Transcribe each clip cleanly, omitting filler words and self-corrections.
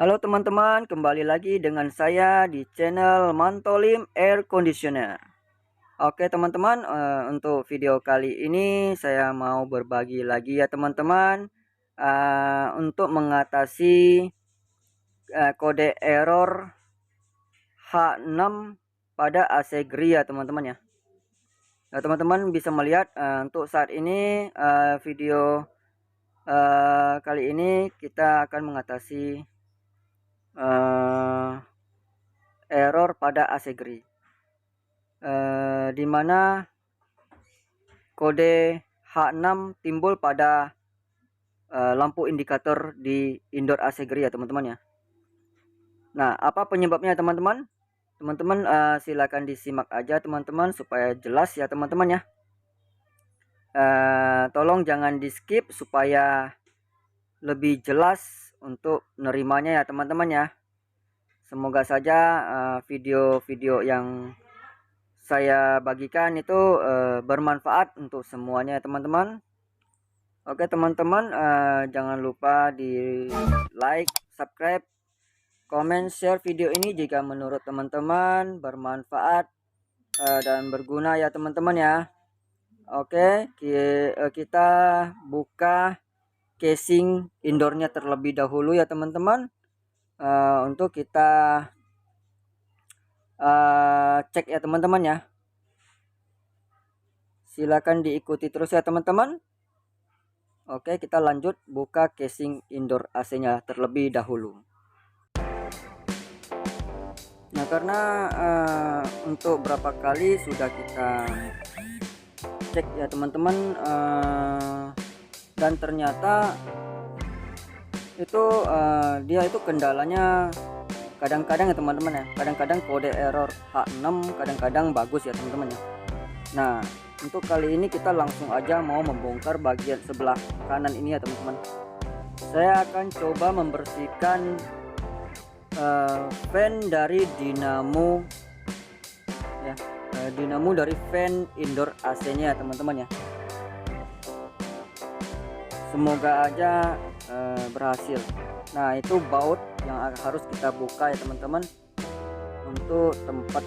Halo teman-teman, kembali lagi dengan saya di channel Mantolim Air Conditioner. Oke teman-teman, untuk video kali ini saya mau berbagi lagi ya teman-teman, untuk mengatasi kode error H6 pada AC Gri ya teman-teman ya. Nah, teman-teman bisa melihat untuk saat ini video kali ini kita akan mengatasi error pada AC Gri, di mana kode H6 timbul pada lampu indikator di indoor AC Gri ya teman-teman ya. Nah, apa penyebabnya teman-teman? Teman-teman silakan disimak aja teman-teman supaya jelas ya teman-teman ya. Tolong jangan di skip supaya lebih jelas untuk nerimanya ya teman-teman ya. Semoga saja video-video yang saya bagikan itu bermanfaat untuk semuanya teman-teman. Oke teman-teman, jangan lupa di like, subscribe, komen, share video ini jika menurut teman-teman bermanfaat dan berguna ya teman-teman ya. Oke, kita buka casing indoornya terlebih dahulu ya teman-teman, untuk kita cek ya teman-teman ya. Silakan diikuti terus ya teman-teman. Oke, kita lanjut buka casing indoor AC-nya terlebih dahulu. Nah, karena untuk berapa kali sudah kita cek ya teman-teman, dan ternyata itu dia itu kendalanya kadang-kadang ya teman-teman ya. Kadang-kadang kode error H6, kadang-kadang bagus ya teman-teman ya. Nah, untuk kali ini kita langsung aja mau membongkar bagian sebelah kanan ini ya teman-teman. Saya akan coba membersihkan fan dari dinamo ya, dinamo dari fan indoor AC-nya ya teman-teman ya. Semoga aja berhasil. Nah, itu baut yang harus kita buka ya teman-teman untuk tempat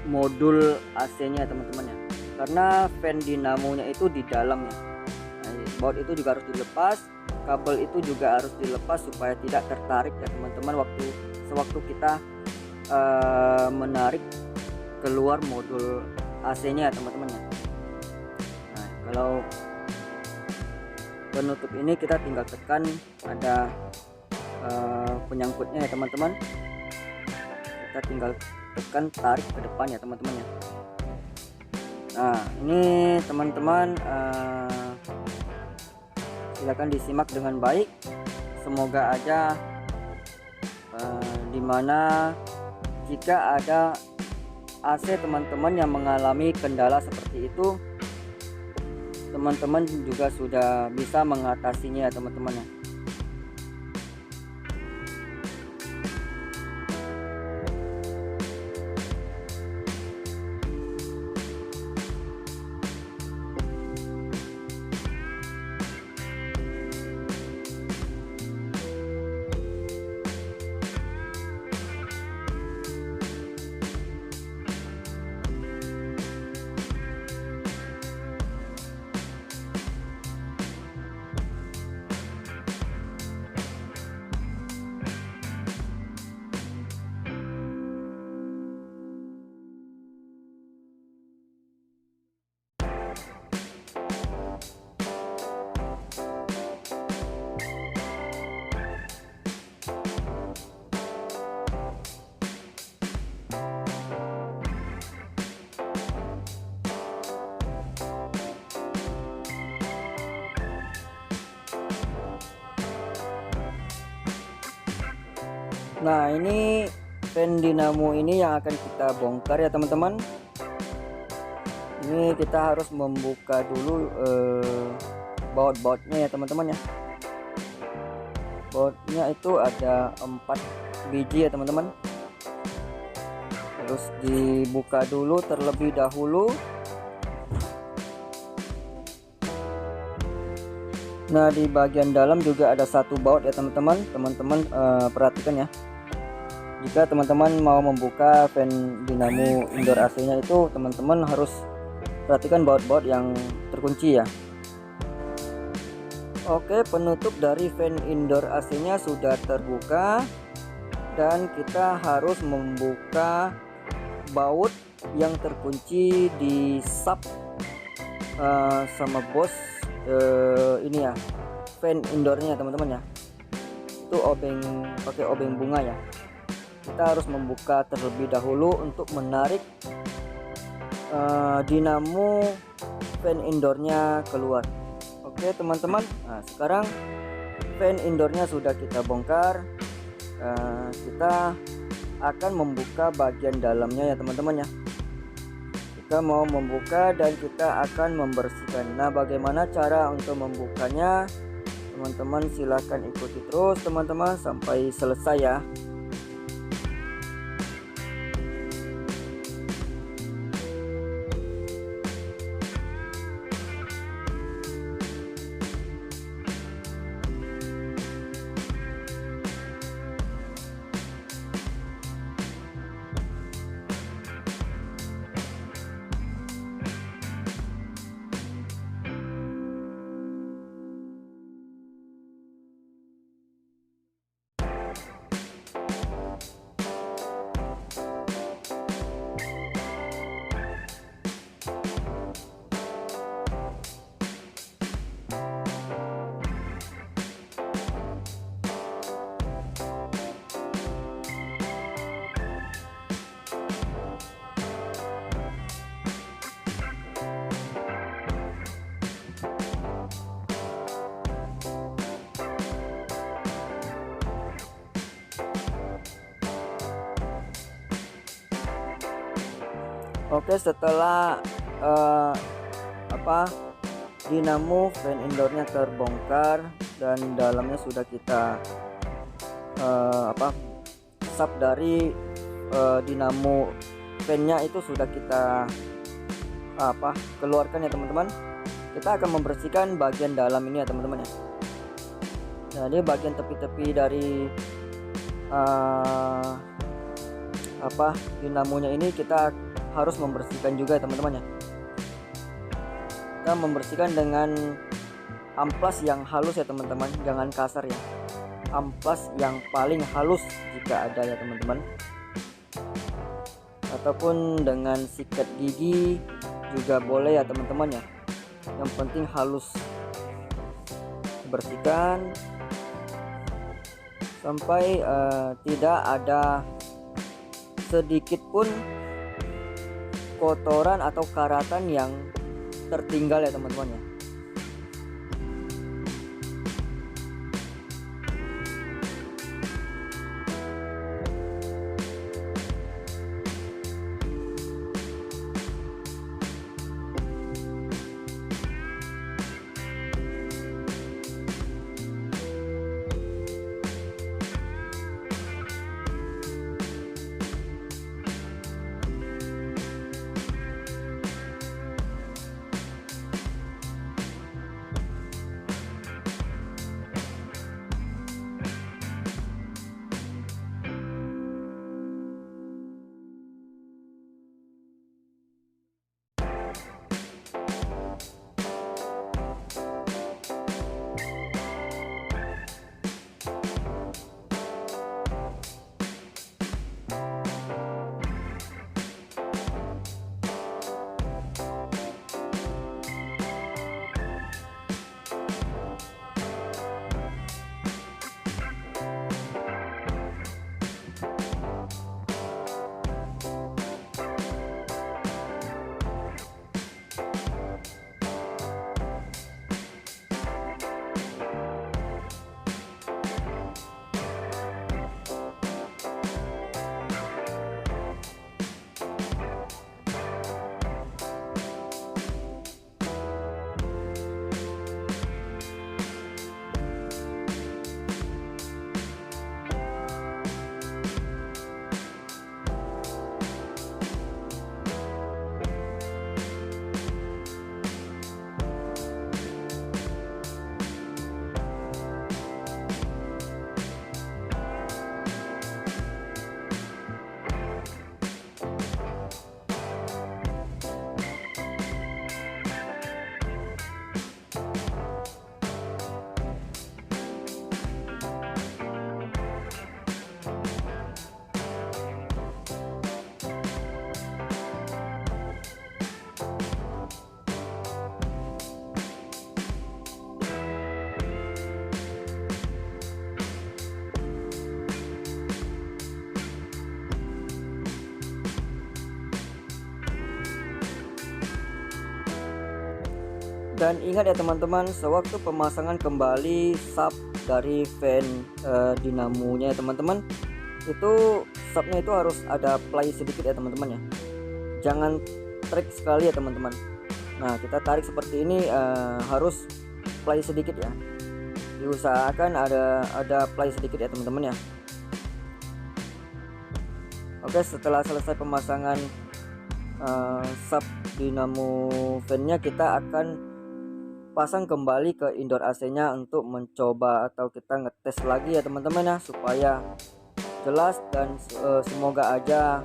modul AC-nya teman-teman ya. Karena fan dinamonya itu di dalamnya. Nah, baut itu juga harus dilepas, kabel itu juga harus dilepas supaya tidak tertarik ya teman-teman sewaktu kita menarik keluar modul AC-nya ya teman-teman ya. Nah, kalau penutup ini kita tinggal tekan, ada penyangkutnya ya teman-teman. Kita tinggal tekan, tarik ke depan ya teman-teman ya. Nah, ini teman-teman silakan disimak dengan baik. Semoga aja dimana jika ada AC teman-teman yang mengalami kendala seperti itu, teman-teman juga sudah bisa mengatasinya ya teman-teman ya. Nah, ini fan dinamo ini yang akan kita bongkar ya teman-teman. Ini kita harus membuka dulu baut-bautnya ya teman-teman ya. Bautnya itu ada 4 biji ya teman-teman. Terus dibuka dulu terlebih dahulu. Nah, di bagian dalam juga ada satu baut ya teman-teman. Teman-teman perhatikan ya. Jika teman-teman mau membuka fan dinamo indoor AC-nya itu, teman-teman harus perhatikan baut-baut yang terkunci ya. Oke, penutup dari fan indoor AC-nya sudah terbuka dan kita harus membuka baut yang terkunci di sub sama bos ini ya, fan indoornya teman-teman ya. Itu pakai obeng bunga ya. Kita harus membuka terlebih dahulu untuk menarik dinamo fan indoornya keluar. Oke teman-teman, nah sekarang fan indoornya sudah kita bongkar. Kita akan membuka bagian dalamnya ya teman-teman ya. Kita mau membuka dan kita akan membersihkan. Nah, bagaimana cara untuk membukanya? Teman-teman silahkan ikuti terus teman-teman sampai selesai ya. Oke, setelah dinamo fan indoornya terbongkar dan dalamnya sudah kita sub dari dinamo fan-nya itu sudah kita keluarkan ya teman-teman. Kita akan membersihkan bagian dalam ini ya teman-teman ya. Nah, ini bagian tepi-tepi dari dinamonya ini kita harus membersihkan juga ya teman-teman ya. Kita membersihkan dengan amplas yang halus ya teman-teman, jangan kasar ya. Amplas yang paling halus jika ada ya teman-teman, ataupun dengan sikat gigi juga boleh ya teman-teman ya. Yang penting halus. Bersihkan sampai tidak ada sedikit pun kotoran atau karatan yang tertinggal ya teman-teman ya. Dan ingat ya teman-teman, sewaktu pemasangan kembali sub dari fan dinamonya ya teman-teman, itu subnya itu harus ada play sedikit ya teman-teman ya, jangan trik sekali ya teman-teman. Nah kita tarik seperti ini, harus play sedikit ya, diusahakan ada play sedikit ya teman-teman ya. Oke, setelah selesai pemasangan sub dinamo fan-nya, kita akan pasang kembali ke indoor AC-nya untuk mencoba atau kita ngetes lagi ya teman-teman ya, supaya jelas dan semoga aja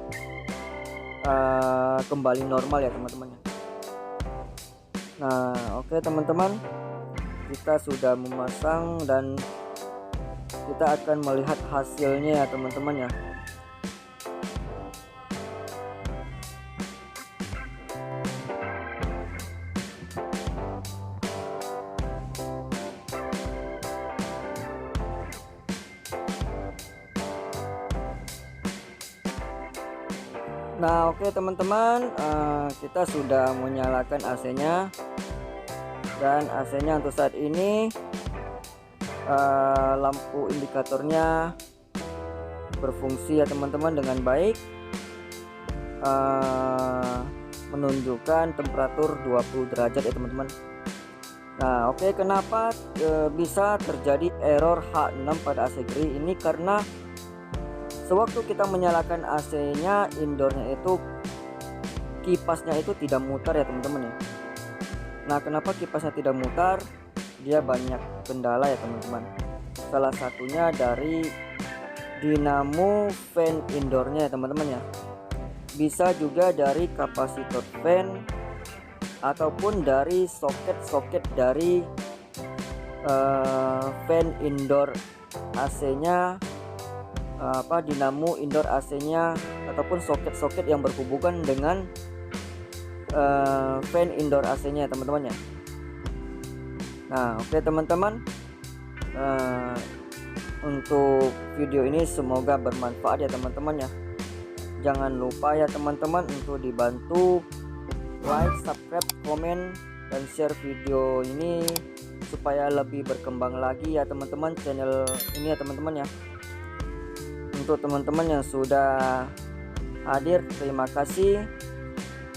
kembali normal ya teman-teman. Nah oke teman-teman, kita sudah memasang dan kita akan melihat hasilnya ya teman-teman ya. Nah oke teman-teman, kita sudah menyalakan AC-nya, dan AC-nya untuk saat ini lampu indikatornya berfungsi ya teman-teman dengan baik, menunjukkan temperatur 20 derajat ya teman-teman. Nah oke, kenapa bisa terjadi error H6 pada AC Gri ini? Karena sewaktu kita menyalakan AC-nya, indoornya itu kipasnya itu tidak mutar ya teman-teman ya. Nah kenapa kipasnya tidak mutar? Dia banyak kendala ya teman-teman. Salah satunya dari dinamo fan indoornya ya teman-teman ya. Bisa juga dari kapasitor fan ataupun dari soket-soket dari fan indoor AC-nya, dinamo indoor AC-nya, ataupun soket-soket yang berhubungan dengan fan indoor AC-nya teman-teman ya. Nah oke teman-teman, untuk video ini semoga bermanfaat ya teman-teman ya. Jangan lupa ya teman-teman untuk dibantu like, subscribe, komen, dan share video ini supaya lebih berkembang lagi ya teman-teman channel ini ya teman-teman ya. Untuk teman-teman yang sudah hadir, terima kasih.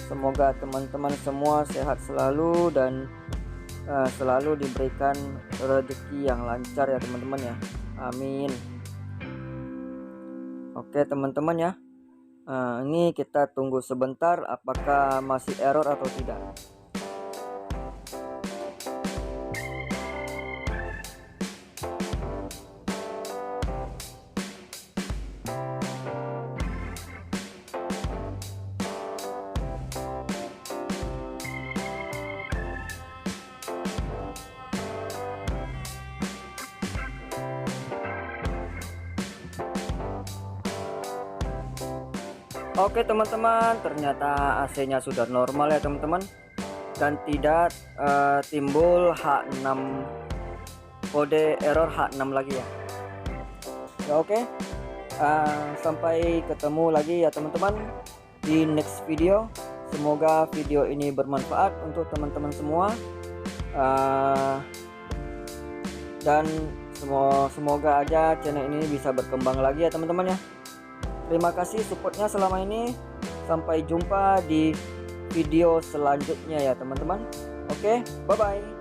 Semoga teman-teman semua sehat selalu dan selalu diberikan rezeki yang lancar ya teman-teman ya. Amin. Oke teman-teman ya, ini kita tunggu sebentar apakah masih error atau tidak. Oke teman-teman, ternyata AC-nya sudah normal ya teman-teman, dan tidak timbul H6, kode error H6 lagi ya. Oke, sampai ketemu lagi ya teman-teman di next video. Semoga video ini bermanfaat untuk teman-teman semua, dan semoga aja channel ini bisa berkembang lagi ya teman-teman ya. Terima kasih supportnya selama ini. Sampai jumpa di video selanjutnya ya teman-teman. Oke, bye bye.